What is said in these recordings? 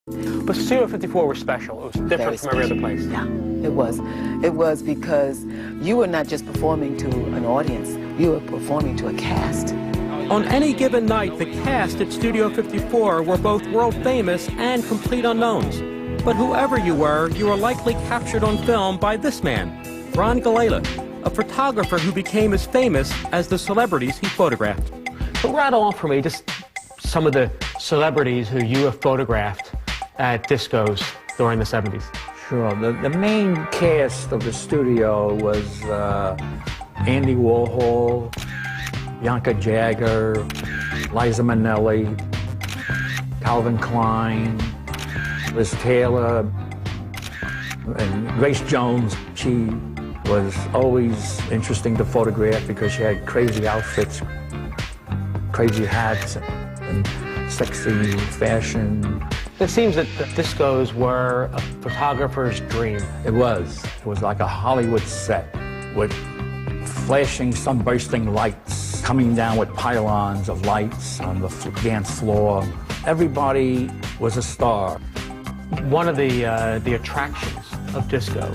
But Studio 54 was special. It was different from every other place. Yeah, it was. It was because you were not just performing to an audience, you were performing to a cast. On any given night, the cast at Studio 54 were both world famous and complete unknowns. But whoever you were likely captured on film by this man, Ron Galella, a photographer who became as famous as the celebrities he photographed. So rattle on for me just some of the celebrities who you have photographed at discos during the 70s. Sure. The main cast of the studio was Andy Warhol, Bianca Jagger, Liza Minnelli, Calvin Klein, Liz Taylor, and Grace Jones. She was always interesting to photograph because she had crazy outfits, crazy hats, and sexy fashion. It seems that the discos were a photographer's dream. It was. It was like a Hollywood set with flashing, sunbursting lights coming down with pylons of lights on the dance floor. Everybody was a star. One of the attractions of disco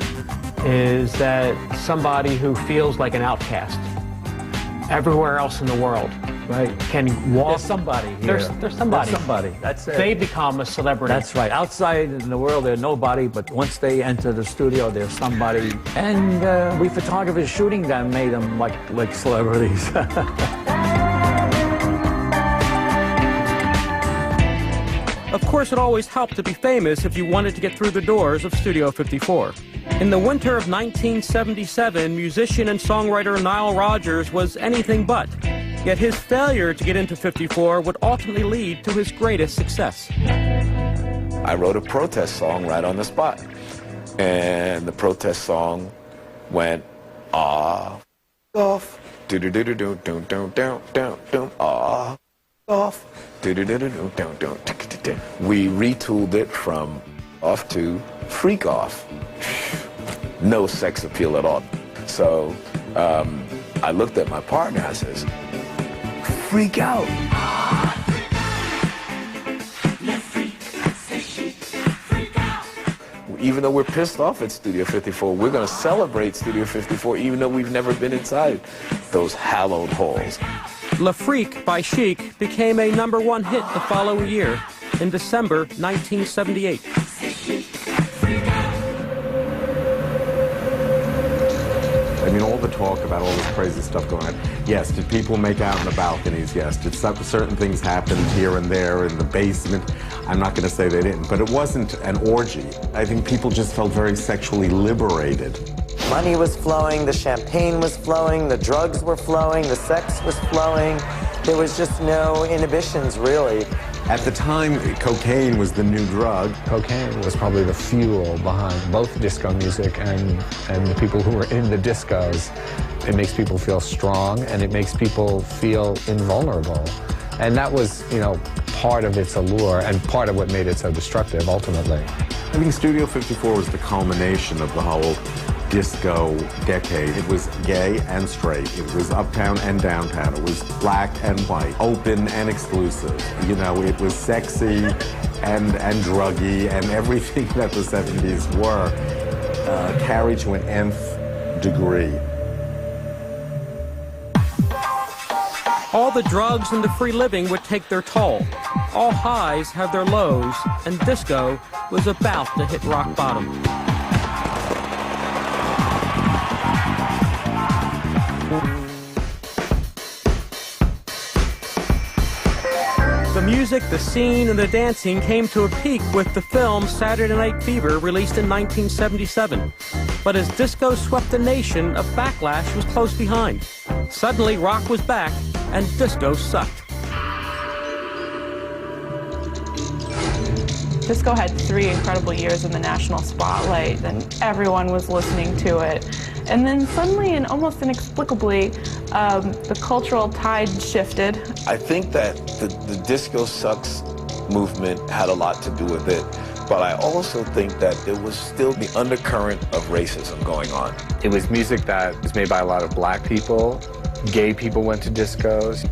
is that somebody who feels like an outcast everywhere else in the world can walk. There's somebody here. There's somebody. There's somebody. That's it. They become a celebrity. That's right. Outside in the world, they're nobody, but once they enter the studio, they're somebody. And we photographers shooting them made them like celebrities. Of course, it always helped to be famous if you wanted to get through the doors of Studio 54. In the winter of 1977, musician and songwriter Nile Rodgers was anything but. Yet his failure to get into 54 would ultimately lead to his greatest success. I wrote a protest song right on the spot. And the protest song went, ah, off, do-do-do-do-do-do-do-do-do, ah, off, do-do-do-do-do-do-do. We retooled it from off to freak off. No sex appeal at all. So I looked at my partner, I says, freak out. Even though we're pissed off at Studio 54, we're going to celebrate Studio 54 even though we've never been inside those hallowed halls. Le Freak by Chic became a #1 hit the following year in December 1978. I mean, all the talk about all this crazy stuff going on. Yes, did people make out in the balconies? Yes. Did certain things happen here and there in the basement? I'm not going to say they didn't, but it wasn't an orgy. I think people just felt very sexually liberated. Money was flowing, the champagne was flowing, the drugs were flowing, the sex was flowing. There was just no inhibitions, really. At the time, cocaine was the new drug. Cocaine was probably the fuel behind both disco music and the people who were in the discos. It makes people feel strong, and it makes people feel invulnerable. And that was, you know, part of its allure and part of what made it so destructive, ultimately. I think Studio 54 was the culmination of the whole disco decade. It was gay and straight. It was uptown and downtown. It was black and white, open and exclusive. You know, it was sexy and druggy, and everything that the 70s were carried to an nth degree. All the drugs and the free living would take their toll. All highs have their lows, and disco was about to hit rock bottom. The music, the scene, and the dancing came to a peak with the film Saturday Night Fever, released in 1977. But as disco swept the nation, a backlash was close behind. Suddenly, rock was back, and disco sucked. Disco had 3 incredible years in the national spotlight, and everyone was listening to it. And then suddenly and almost inexplicably, the cultural tide shifted. I think that the Disco Sucks movement had a lot to do with it, but I also think that there was still the undercurrent of racism going on. It was music that was made by a lot of black people. Gay people went to discos.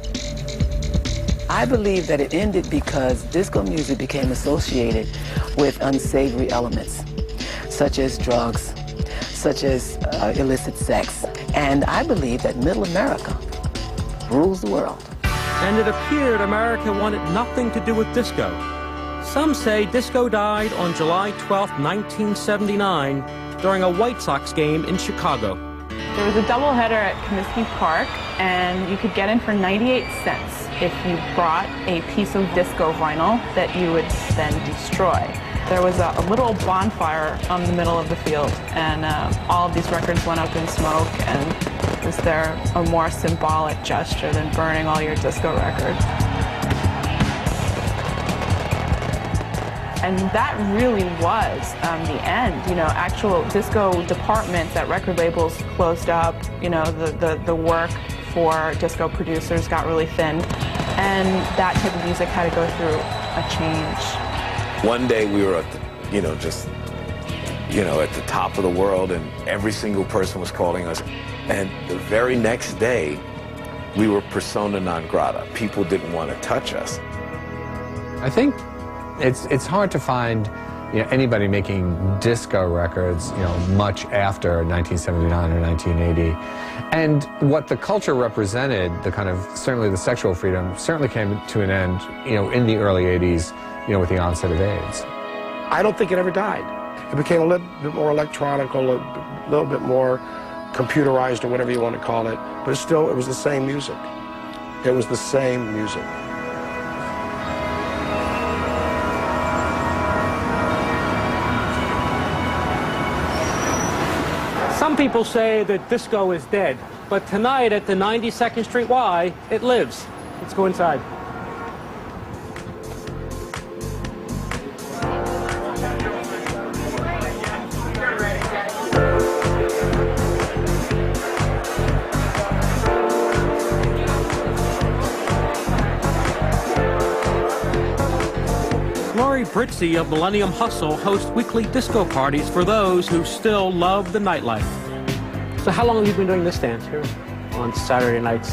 I believe that it ended because disco music became associated with unsavory elements, such as drugs, such as illicit sex. And I believe that middle America rules the world. And it appeared America wanted nothing to do with disco. Some say disco died on July 12, 1979, during a White Sox game in Chicago. There was a doubleheader at Comiskey Park, and you could get in for 98 cents if you brought a piece of disco vinyl that you would then destroy. There was a little bonfire on the middle of the field, and all of these records went up in smoke, and was there a more symbolic gesture than burning all your disco records? And that really was the end. You know, actual disco departments at record labels closed up. You know, the work for disco producers got really thin, and that type of music had to go through a change. One day we were at the, at the top of the world, and every single person was calling us. And the very next day, we were persona non grata. People didn't want to touch us. I think it's hard to find anybody making disco records much after 1979 or 1980. And what the culture represented, the kind of, certainly the sexual freedom, certainly came to an end in the early 80s with the onset of AIDS. I don't think it ever died. It became a little bit more electronic, a little bit more computerized, or whatever you want to call it, but still, it was the same music. It was the same music. Some people say that disco is dead, but tonight at the 92nd Street Y, it lives. Let's go inside. Britzy of Millennium Hustle hosts weekly disco parties for those who still love the nightlife. So how long have you been doing this dance here on Saturday nights?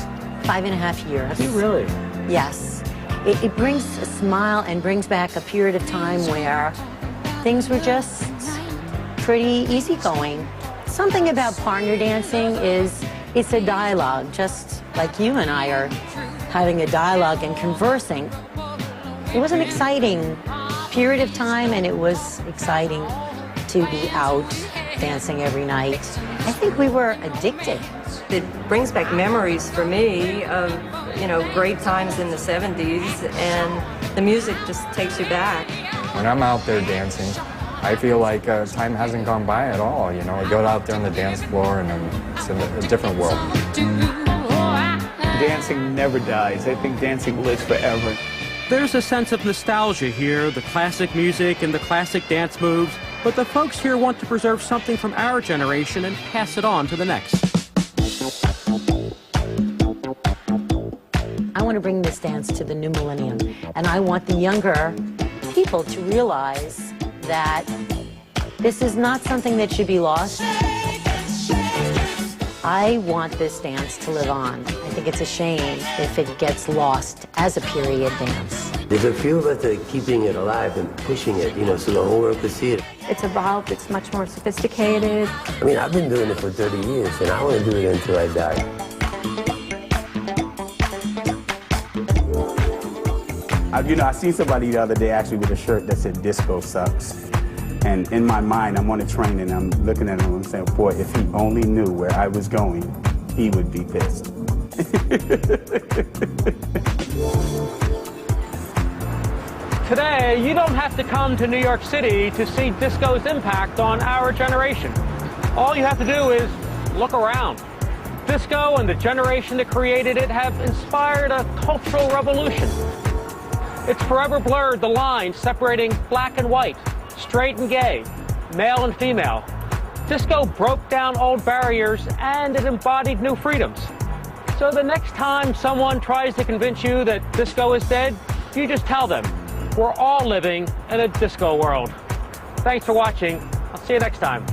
5.5 years. You really? Yes. It brings a smile and brings back a period of time where things were just pretty easygoing. Something about partner dancing is it's a dialogue, just like you and I are having a dialogue and conversing. It was an exciting period of time, and it was exciting to be out dancing every night. I think we were addicted. It brings back memories for me of, great times in the 70s, and the music just takes you back. When I'm out there dancing, I feel like time hasn't gone by at all. I go out there on the dance floor, and it's in a different world. Dancing never dies. I think dancing lives forever. There's a sense of nostalgia here, the classic music and the classic dance moves, but the folks here want to preserve something from our generation and pass it on to the next. I want to bring this dance to the new millennium, and I want the younger people to realize that this is not something that should be lost. I want this dance to live on. I think it's a shame if it gets lost as a period dance. There's a few of us that are keeping it alive and pushing it, so the whole world could see it. It's evolved, it's much more sophisticated. I mean, I've been doing it for 30 years, and I want to do it until I die. I seen somebody the other day actually with a shirt that said "Disco sucks." And in my mind, I'm on a train and I'm looking at him and I'm saying, boy, if he only knew where I was going, he would be pissed. Today, you don't have to come to New York City to see disco's impact on our generation. All you have to do is look around. Disco and the generation that created it have inspired a cultural revolution. It's forever blurred the line separating black and white, straight and gay, male and female. Disco broke down old barriers and it embodied new freedoms. So the next time someone tries to convince you that disco is dead, you just tell them, we're all living in a disco world. Thanks for watching. I'll see you next time.